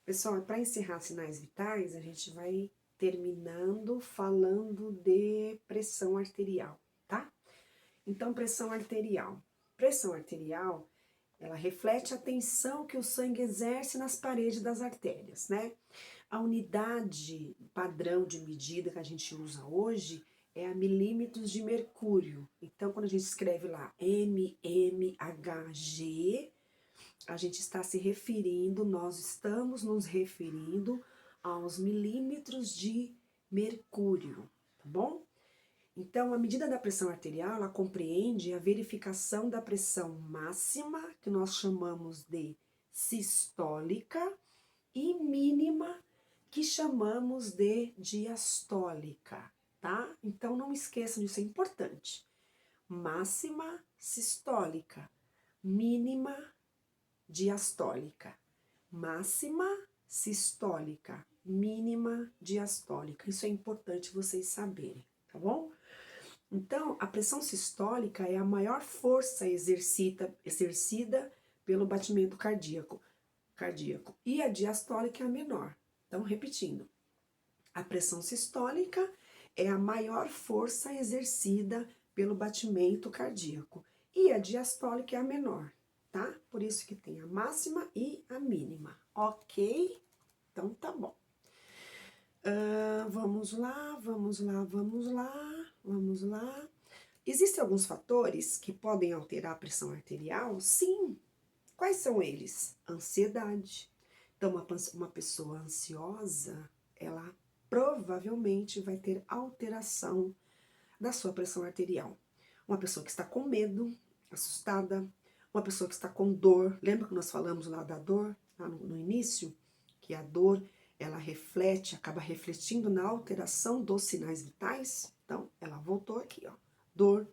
Pessoal, para encerrar sinais vitais, a gente vai terminando falando de pressão arterial, tá? Então, pressão arterial. Pressão arterial, ela reflete a tensão que o sangue exerce nas paredes das artérias, né? A unidade padrão de medida que a gente usa hoje é a milímetros de mercúrio. Então, quando a gente escreve lá mmHg, a gente está se referindo, nós estamos nos referindo aos milímetros de mercúrio, tá bom? Então, a medida da pressão arterial, ela compreende a verificação da pressão máxima, que nós chamamos de sistólica, e mínima, que chamamos de diastólica, tá? Então, não esqueçam disso, é importante. Máxima sistólica, mínima diastólica, máxima sistólica, mínima diastólica. Isso é importante vocês saberem, tá bom? Então, a pressão sistólica é a maior força exercida pelo batimento cardíaco e a diastólica é a menor. Então, repetindo, a pressão sistólica é a maior força exercida pelo batimento cardíaco e a diastólica é a menor, tá? Por isso que tem a máxima e a mínima, ok? Então tá bom. Vamos lá, vamos lá, vamos lá, vamos lá. Existem alguns fatores que podem alterar a pressão arterial? Sim. Quais são eles? Ansiedade. Então, uma pessoa ansiosa, ela provavelmente vai ter alteração da sua pressão arterial. Uma pessoa que está com medo, assustada, uma pessoa que está com dor. Lembra que nós falamos lá da dor, lá no início? Que a dor, ela acaba refletindo na alteração dos sinais vitais. Então, ela voltou aqui, ó. Dor,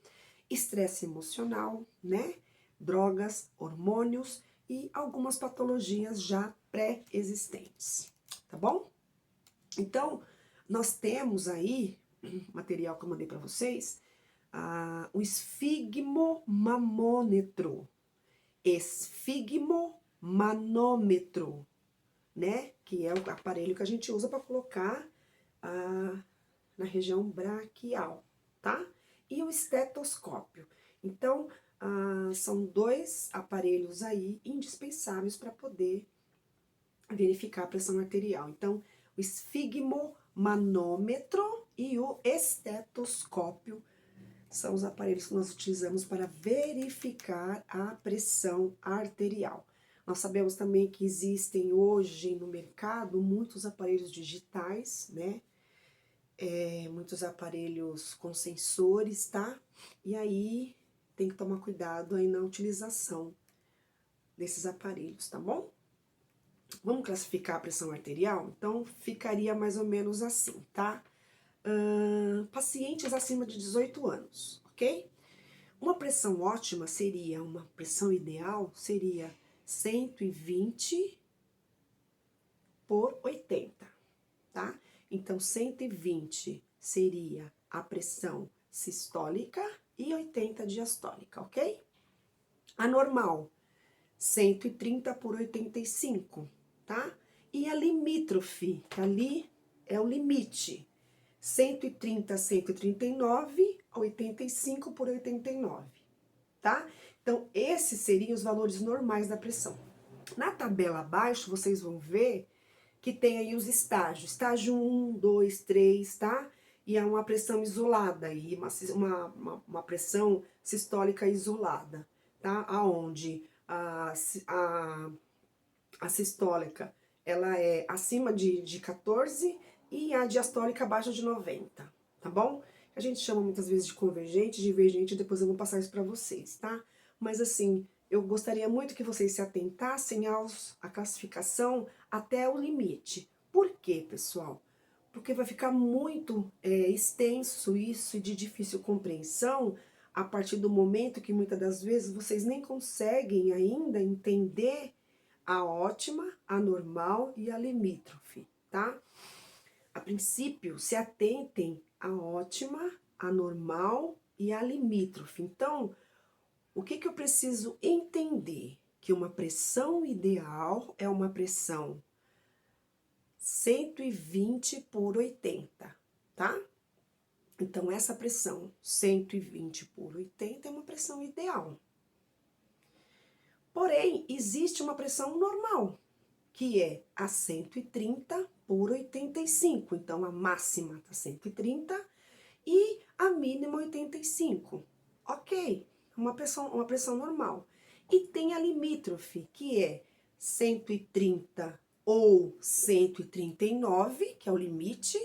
estresse emocional, né? Drogas, hormônios e algumas patologias já pré-existentes, tá bom? Então, nós temos aí, material que eu mandei para vocês, o esfigmomamômetro, esfigmomanômetro, né? Que é o aparelho que a gente usa para colocar na região braquial, tá? E o estetoscópio. Então, são dois aparelhos aí indispensáveis para poder verificar a pressão arterial. Então, o esfigmomanômetro e o estetoscópio são os aparelhos que nós utilizamos para verificar a pressão arterial. Nós sabemos também que existem hoje no mercado muitos aparelhos digitais, né? Muitos aparelhos com sensores, tá? E aí tem que tomar cuidado aí na utilização desses aparelhos, tá bom? Vamos classificar a pressão arterial? Então, ficaria mais ou menos assim, tá? Pacientes acima de 18 anos, ok? Uma pressão ótima seria, uma pressão ideal seria 120 por 80, tá? Então, 120 seria a pressão sistólica e 80 diastólica, ok? A normal, 130 por 85, tá? E a limítrofe, que ali é o limite, 130, 139, 85 por 89, tá? Então, esses seriam os valores normais da pressão. Na tabela abaixo, vocês vão ver que tem aí os estágios. Estágio 1, 2, 3, tá? E é uma pressão isolada, e uma pressão sistólica isolada, tá? Aonde a sistólica, ela é acima de 14 e a diastólica abaixo de 90, tá bom? A gente chama muitas vezes de convergente, divergente, depois eu vou passar isso para vocês, tá? Mas assim, eu gostaria muito que vocês se atentassem à classificação até o limite. Por quê, pessoal? Porque vai ficar muito extenso isso e de difícil compreensão a partir do momento que muitas das vezes vocês nem conseguem ainda entender a ótima, a normal e a limítrofe, tá? A princípio, se atentem à ótima, à normal e à limítrofe. Então, o que eu preciso entender? Que uma pressão ideal é uma pressão 120/80, tá? Então, essa pressão 120/80 é uma pressão ideal. Porém, existe uma pressão normal, que é a 130/85. Então, a máxima tá 130 e a mínima 85. Ok, uma pressão normal. E tem a limítrofe, que é 130 ou 139, que é o limite,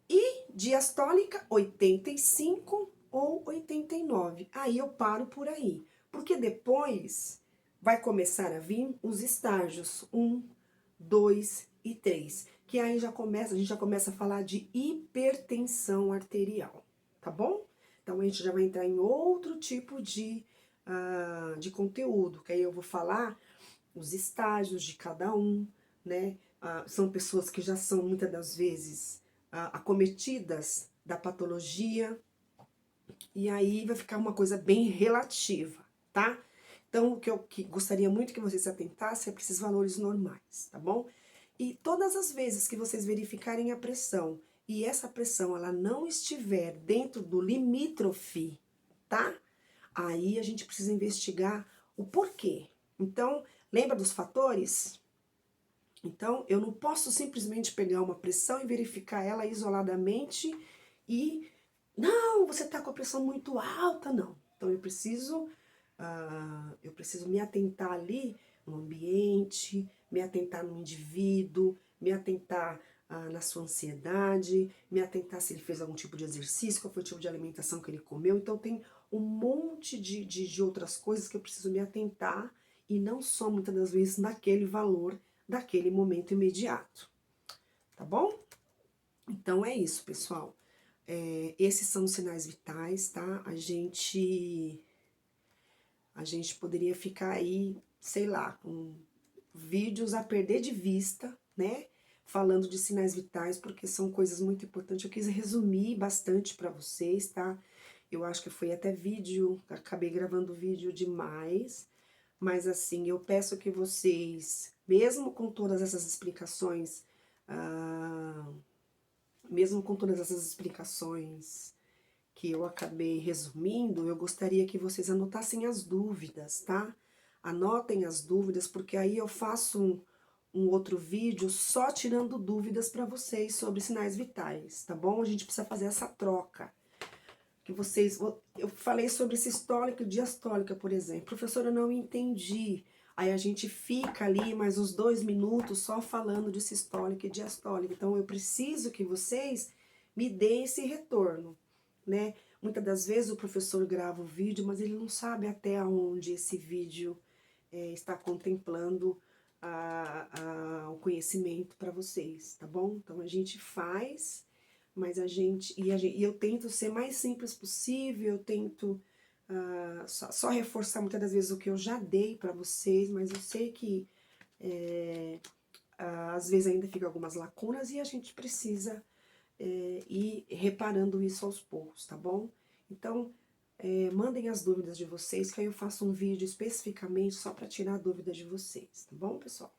e diastólica 85 ou 89. Aí eu paro por aí, porque depois vai começar a vir os estágios 1, 2 e 3, que aí a gente já começa a falar de hipertensão arterial, tá bom? Então a gente já vai entrar em outro tipo de conteúdo, que aí eu vou falar os estágios de cada um, né? São pessoas que já são muitas das vezes acometidas da patologia, e aí vai ficar uma coisa bem relativa, tá? Então, o que eu gostaria muito que vocês se atentassem é para esses valores normais, tá bom? E todas as vezes que vocês verificarem a pressão e essa pressão ela não estiver dentro do limítrofe, tá? Aí a gente precisa investigar o porquê. Então, lembra dos fatores? Então, eu não posso simplesmente pegar uma pressão e verificar ela isoladamente e, não, você está com a pressão muito alta, não. Então, eu preciso me atentar ali no ambiente, me atentar no indivíduo, me atentar na sua ansiedade, me atentar se ele fez algum tipo de exercício, qual foi o tipo de alimentação que ele comeu. Então, tem um monte de outras coisas que eu preciso me atentar e não só, muitas das vezes, naquele valor daquele momento imediato, tá bom? Então é isso, pessoal. Esses são os sinais vitais, tá? A gente poderia ficar aí, sei lá, com vídeos a perder de vista, né? Falando de sinais vitais, porque são coisas muito importantes. Eu quis resumir bastante para vocês, tá? Eu acho que foi até vídeo, acabei gravando vídeo demais, mas assim, eu peço que vocês, mesmo com todas essas explicações, que eu acabei resumindo, eu gostaria que vocês anotassem as dúvidas, tá? Anotem as dúvidas, porque aí eu faço um outro vídeo só tirando dúvidas para vocês sobre sinais vitais, tá bom? A gente precisa fazer essa troca. Eu falei sobre sistólica e diastólica, por exemplo. Professora, eu não entendi. Aí a gente fica ali mais uns 2 minutos só falando de sistólica e diastólica. Então, eu preciso que vocês me deem esse retorno, né? Muitas das vezes o professor grava o vídeo, mas ele não sabe até onde esse vídeo está contemplando o conhecimento para vocês, tá bom? Então, a gente faz, mas e eu tento ser mais simples possível, eu tento só reforçar muitas das vezes o que eu já dei para vocês, mas eu sei que às vezes ainda fica algumas lacunas e a gente precisa ir reparando isso aos poucos, tá bom? Então, mandem as dúvidas de vocês, que aí eu faço um vídeo especificamente só para tirar a dúvida de vocês, tá bom, pessoal?